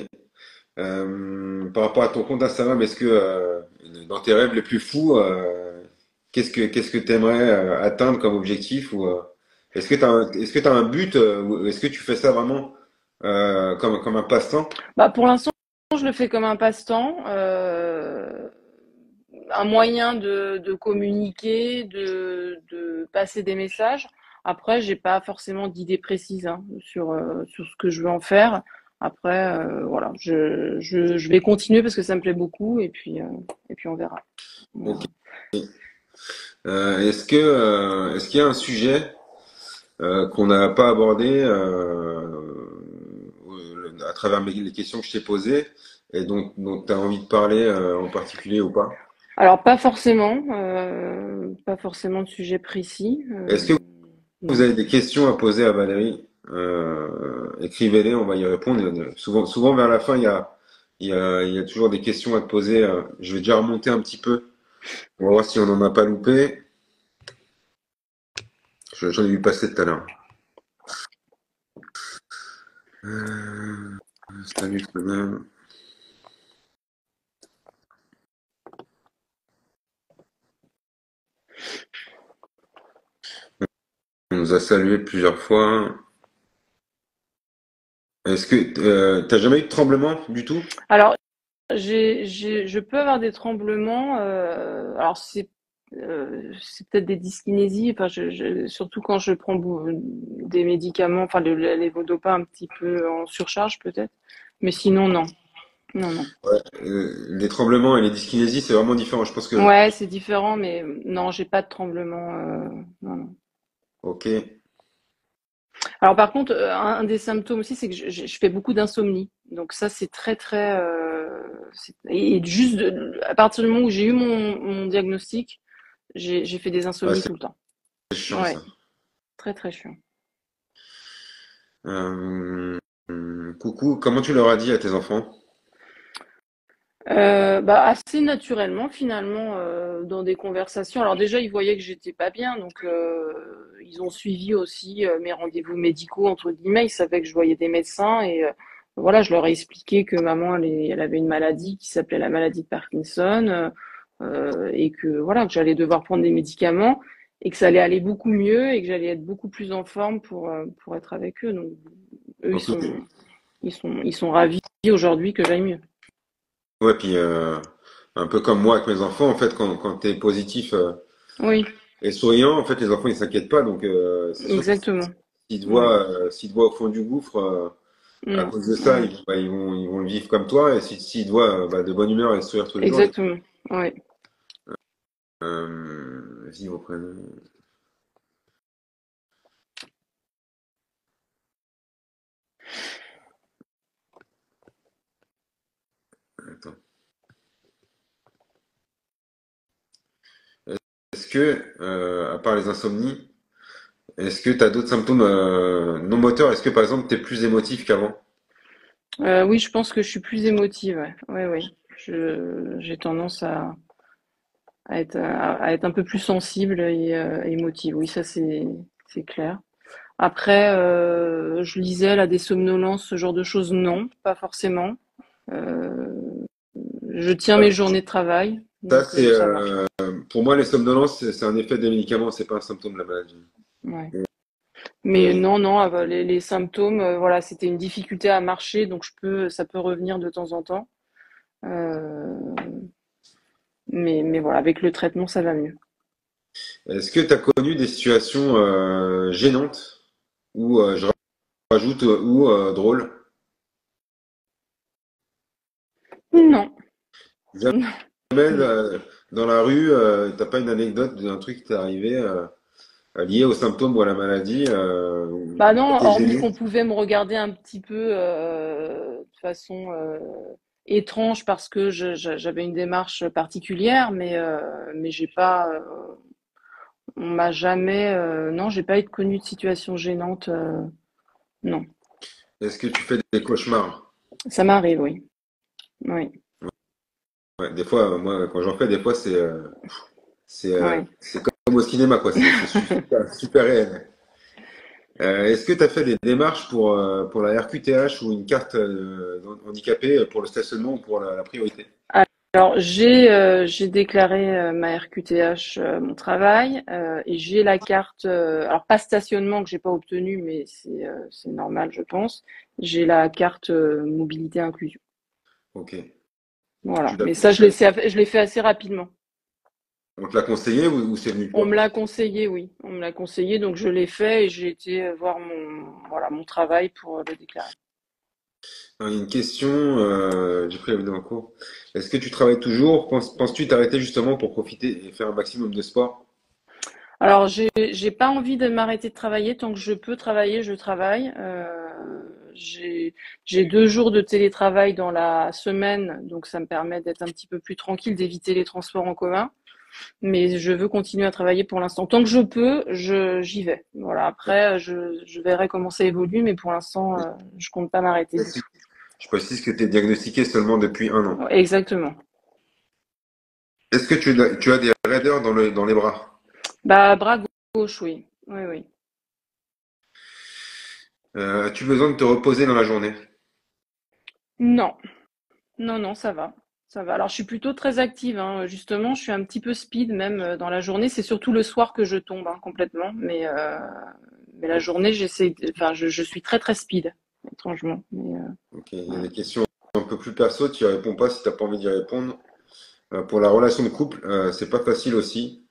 Par rapport à ton compte Instagram, est-ce que dans tes rêves les plus fous, qu'est-ce que tu aimerais atteindre comme objectif ou est-ce que t'as un but ou est-ce que tu fais ça vraiment comme un passe-temps? Bah, pour l'instant, je le fais comme un passe-temps, un moyen de communiquer, de passer des messages. Après, j'ai pas forcément d'idée précise hein, sur ce que je veux en faire. Après, voilà, je vais continuer parce que ça me plaît beaucoup et puis on verra. On Ok. verra. Est-ce qu'il y a un sujet qu'on n'a pas abordé à travers les questions que je t'ai posées et dont tu as envie de parler en particulier ou pas? Alors pas forcément de sujet précis. Est-ce que vous Non. avez des questions à poser à Valérie, écrivez-les, on va y répondre. Souvent vers la fin, il y a toujours des questions à te poser. Je vais déjà remonter un petit peu. On va voir si on n'en a pas loupé. J'en ai vu passer tout à l'heure. Euh, Salut, Fabien. On nous a salué plusieurs fois. Est-ce que t'as jamais eu de tremblement du tout? Alors je peux avoir des tremblements. Alors c'est peut-être des dyskinésies. Enfin, surtout quand je prends des médicaments, enfin le lévodopa un petit peu en surcharge peut-être. Mais sinon non, non, non. Ouais. Les tremblements et les dyskinésies, c'est vraiment différent. Je pense que. Ouais, c'est différent, mais non, j'ai pas de tremblement. Non, non. Ok. Alors par contre, un des symptômes aussi, c'est que je fais beaucoup d'insomnie. Donc ça, c'est très très. Et juste à partir du moment où j'ai eu mon diagnostic, j'ai fait des Ah, insomnies tout le temps. c'est chiant Ouais, ça. très très chiant. Coucou, comment tu leur as dit à tes enfants? Bah, assez naturellement finalement dans des conversations. Alors déjà, ils voyaient que j'étais pas bien, donc ils ont suivi aussi mes rendez-vous médicaux entre guillemets. Ils savaient que je voyais des médecins et voilà, je leur ai expliqué que maman elle avait une maladie qui s'appelait la maladie de Parkinson et que voilà que j'allais devoir prendre des médicaments et que ça allait aller beaucoup mieux et que j'allais être beaucoup plus en forme pour être avec eux. Donc eux Ok. ils sont ravis aujourd'hui que j'aille mieux. Ouais, puis un peu comme moi avec mes enfants, en fait, quand tu es positif Oui, et souriant, en fait, les enfants, ils s'inquiètent pas. Donc, c'est sûr que exactement. s'ils te Ouais. voient, s'ils te voient au fond du gouffre, à Non. cause de ça, Ouais. ils vont le vivre comme toi. Et s'ils te voient bah, de bonne humeur et sourire tous les jours, Exactement. Ouais. vivre au prénom. Attends. Est-ce que, à part les insomnies, est-ce que tu as d'autres symptômes non moteurs? Est-ce que, par exemple, tu es plus émotif qu'avant? Oui, je pense que je suis plus émotive. Ouais. Ouais, ouais. J'ai tendance à être un peu plus sensible et émotive. Oui, ça c'est clair. Après, je lisais là des somnolences, ce genre de choses, non, pas forcément. Euh, je tiens mes journées de travail, Ça, donc c'est, ça va. pour moi, les somnolences, c'est un effet des médicaments, c'est pas un symptôme de la maladie. Ouais. Mais Et non, non, les symptômes, voilà, c'était une difficulté à marcher, donc ça peut revenir de temps en temps. Euh, mais voilà, avec le traitement, ça va mieux. est-ce que tu as connu des situations gênantes ou je rajoute ou drôles? Non, Jamais non. dans la rue, t'as pas une anecdote d'un truc qui t'est arrivé lié aux symptômes ou à la maladie où Bah non, t'as été hormis gêné? qu'on pouvait me regarder un petit peu de façon étrange parce que j'avais une démarche particulière, mais j'ai pas, on m'a jamais, non, j'ai pas été connue de situation gênante, non. Est-ce que tu fais des cauchemars? Ça m'arrive, oui, oui, Ouais, des fois, moi, quand j'en fais, des fois, oui. c'est comme au cinéma, quoi. C'est super, super réel. Est-ce que tu as fait des démarches pour la RQTH ou une carte handicapée pour le stationnement ou pour la priorité? Alors j'ai déclaré ma RQTH, mon travail, et j'ai la carte, alors pas stationnement que j'ai pas obtenue, mais c'est normal, je pense. J'ai la carte mobilité inclusion. Ok. Voilà. Tu l'as Mais fait, ça, je l'ai fait assez rapidement. on te l'a conseillé ou c'est venu de On toi? me l'a conseillé, oui. On me l'a conseillé, donc je l'ai fait et j'ai été voir voilà, mon travail pour le déclarer. Une question, j'ai pris la vidéo en cours. Est-ce que tu travailles toujours? Penses-tu t'arrêter justement pour profiter et faire un maximum de sport? Alors, j'ai pas envie de m'arrêter de travailler. Tant que je peux travailler, je travaille. J'ai, j'ai 2 jours de télétravail dans la semaine, donc ça me permet d'être un petit peu plus tranquille, d'éviter les transports en commun. Mais je veux continuer à travailler pour l'instant. Tant que je peux, j'y vais. Voilà. Après, je verrai comment ça évolue, mais pour l'instant, je compte pas m'arrêter du tout. Je précise que tu es diagnostiqué seulement depuis un an. Ouais, exactement. Est-ce que tu as des raideurs dans les bras? Bah, bras gauche, oui. Oui, oui. As-tu besoin de te reposer dans la journée? Non. Non, non, ça va. Ça va. Alors, je suis plutôt très active, hein. Justement, je suis un petit peu speed même dans la journée. C'est surtout le soir que je tombe hein, complètement. Mais la journée, enfin, je suis très, très speed, étrangement. Ok, il y a Voilà. des questions un peu plus perso, tu y réponds pas si t'as pas envie d'y répondre. Pour la relation de couple, c'est pas facile aussi.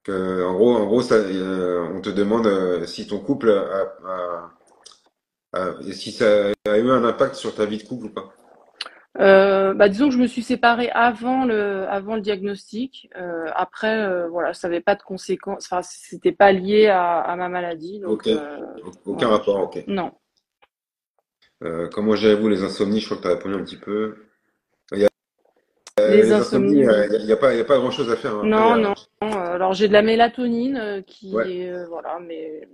En gros, on te demande si ton couple et si ça a eu un impact sur ta vie de couple ou pas. Bah, disons que je me suis séparée avant le diagnostic. Après, voilà, ça n'avait pas de conséquences. Enfin, c'était pas lié à ma maladie. Donc, Ok, aucun voilà. rapport, ok. Non. Comment gérez-vous les insomnies? Je crois que tu as répondu un petit peu. Les Les insomnies, insomnies, oui. il y a pas grand-chose à faire, hein. Après, Non, non. Alors j'ai de la mélatonine ouais, qui est voilà, mais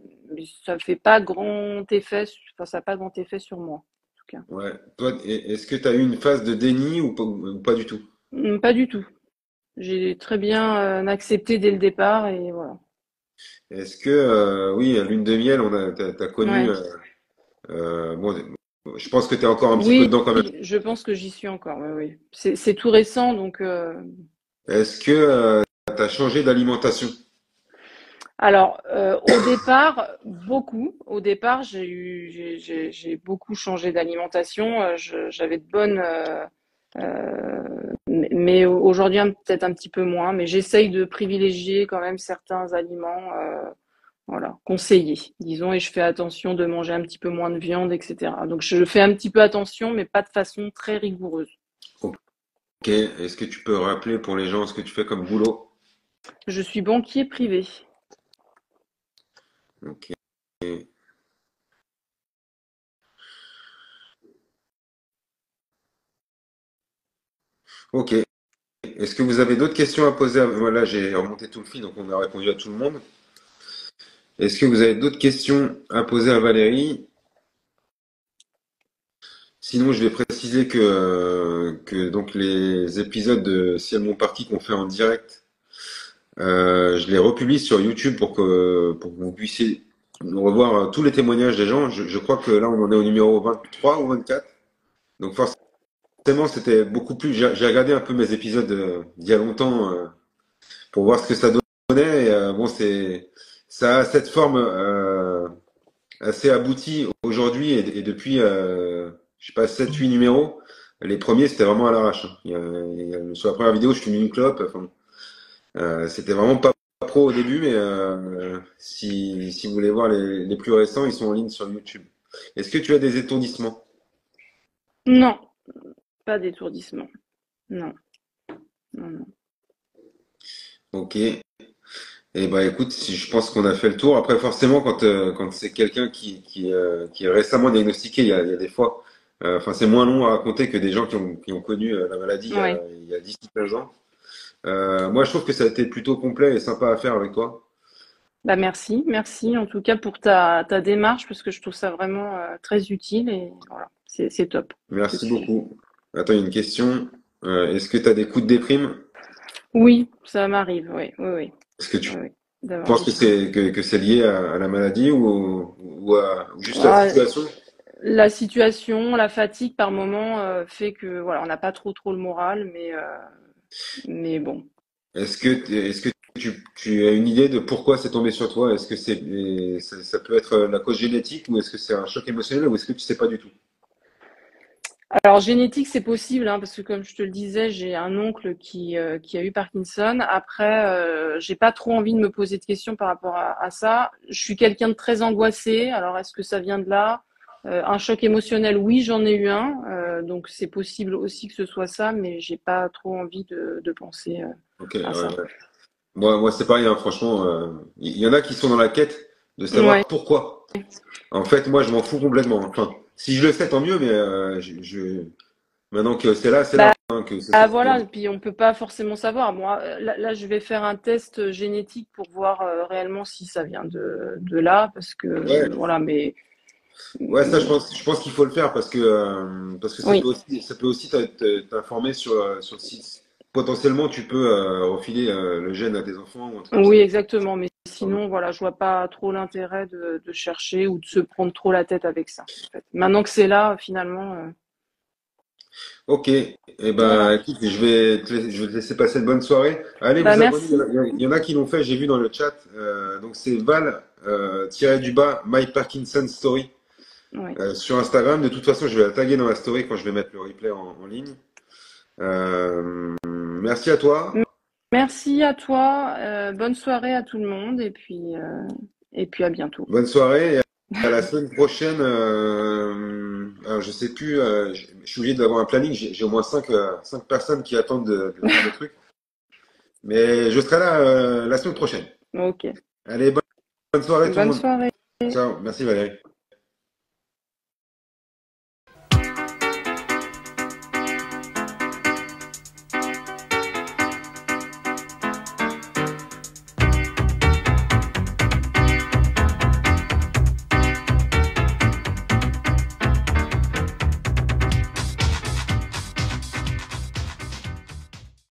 ça fait pas grand effet, enfin ça n'a pas grand effet sur moi. cas. Ouais. Toi, est-ce que tu as eu une phase de déni ou pas du tout? Pas du tout. J'ai très bien accepté dès le départ et voilà. Est-ce que, oui, à lune de miel, t'as connu, Ouais. bon, je pense que tu es encore un petit peu Oui, dedans quand même. je pense que j'y suis encore. Oui, oui. C'est tout récent, donc. Est-ce que tu as changé d'alimentation? Alors, au départ, beaucoup. Au départ, j'ai beaucoup changé d'alimentation. J'avais de bonnes, mais aujourd'hui peut-être un petit peu moins. Mais j'essaye de privilégier quand même certains aliments, voilà, conseillés, disons, et je fais attention de manger un petit peu moins de viande, etc. Donc, je fais un petit peu attention, mais pas de façon très rigoureuse. Ok. Est-ce que tu peux rappeler pour les gens ce que tu fais comme boulot? Je suis banquier privé. Ok. Ok. Est-ce que vous avez d'autres questions à poser Voilà, j'ai remonté tout le fil, donc on a répondu à tout le monde. Est-ce que vous avez d'autres questions à poser à Valérie? Sinon, je vais préciser que donc les épisodes de Ciel mon parti qu'on fait en direct, je les republie sur YouTube pour que vous puissiez revoir tous les témoignages des gens. Je crois que là, on en est au numéro 23 ou 24. Donc forcément, c'était beaucoup plus. J'ai regardé un peu mes épisodes d'il y a longtemps pour voir ce que ça donnait. Et, bon, ça a cette forme assez aboutie aujourd'hui et depuis, je sais pas, 7-8 numéros. Les premiers, c'était vraiment à l'arrache, hein. Sur la première vidéo, je fumais une clope. Enfin, c'était vraiment pas pro au début, mais si vous voulez voir les plus récents, ils sont en ligne sur YouTube. Est-ce que tu as des étourdissements? Non, pas d'étourdissement. Non, non, non. Ok. Eh ben écoute, je pense qu'on a fait le tour. Après, forcément, quand c'est quelqu'un qui est récemment diagnostiqué, il y a des fois, enfin c'est moins long à raconter que des gens qui ont connu la maladie Ouais. il y a 10 15 ans. Moi, je trouve que ça a été plutôt complet et sympa à faire avec toi. Bah merci, merci en tout cas pour ta démarche parce que je trouve ça vraiment très utile et voilà, c'est top ce que Merci tu fais. beaucoup. Attends, il y a une question. Est-ce que tu as des coups de déprime? Oui, ça m'arrive, oui, oui, oui, Est-ce que tu oui, oui, d'avoir penses des coups. que c'est lié à la maladie ou juste à la Ah, situation? la situation, la fatigue par moment fait que voilà, on n'a pas trop le moral, mais bon. Est-ce que tu as une idée de pourquoi c'est tombé sur toi? Est-ce que ça peut être la cause génétique ou est-ce que c'est un choc émotionnel ou est-ce que tu sais pas du tout? Alors génétique, c'est possible, hein, parce que comme je te le disais, j'ai un oncle qui a eu Parkinson. Après, j'ai pas trop envie de me poser de questions par rapport à ça. Je suis quelqu'un de très angoissé. Alors est-ce que ça vient de là? Un choc émotionnel, oui, j'en ai eu un. Donc c'est possible aussi que ce soit ça, mais j'ai pas trop envie de penser Ok, à ouais, ça. ouais. Moi c'est pareil, hein, franchement. Il y en a qui sont dans la quête de savoir Ouais. pourquoi. En fait, moi je m'en fous complètement. Enfin, si je le sais, tant mieux, mais maintenant que c'est là, c'est là, Bah hein, que c'est ah, ça. voilà, et puis on peut pas forcément savoir. Moi, là, je vais faire un test génétique pour voir réellement si ça vient de là, parce que Ouais, voilà, mais ouais, ça, bon, je pense qu'il faut le faire parce que oui, ça peut aussi t'informer sur si potentiellement tu peux refiler le gène à tes enfants ou un truc comme ça. oui, exactement. Mais sinon, voilà, je vois pas trop l'intérêt de chercher ou de se prendre trop la tête avec ça, en fait. Maintenant que c'est là, finalement, Ok, eh ben, voilà. écoute, je vais te laisser passer une bonne soirée. Allez Bah vous abonner, merci. il y en a qui l'ont fait, j'ai vu dans le chat. Donc c'est Val tiré du bas My Parkinson Story Oui. sur Instagram. De toute façon, je vais la taguer dans la story quand je vais mettre le replay en ligne. Merci à M- toi. Merci à toi. Bonne soirée à tout le monde et puis à bientôt. Bonne soirée et à la semaine prochaine. Alors je sais plus, je suis obligé d'avoir un planning. J'ai au moins cinq personnes qui attendent de faire des trucs. Mais je serai là la semaine prochaine. Ok. Allez, bonne soirée tout le Bonne monde. soirée. Ciao. Merci Valérie.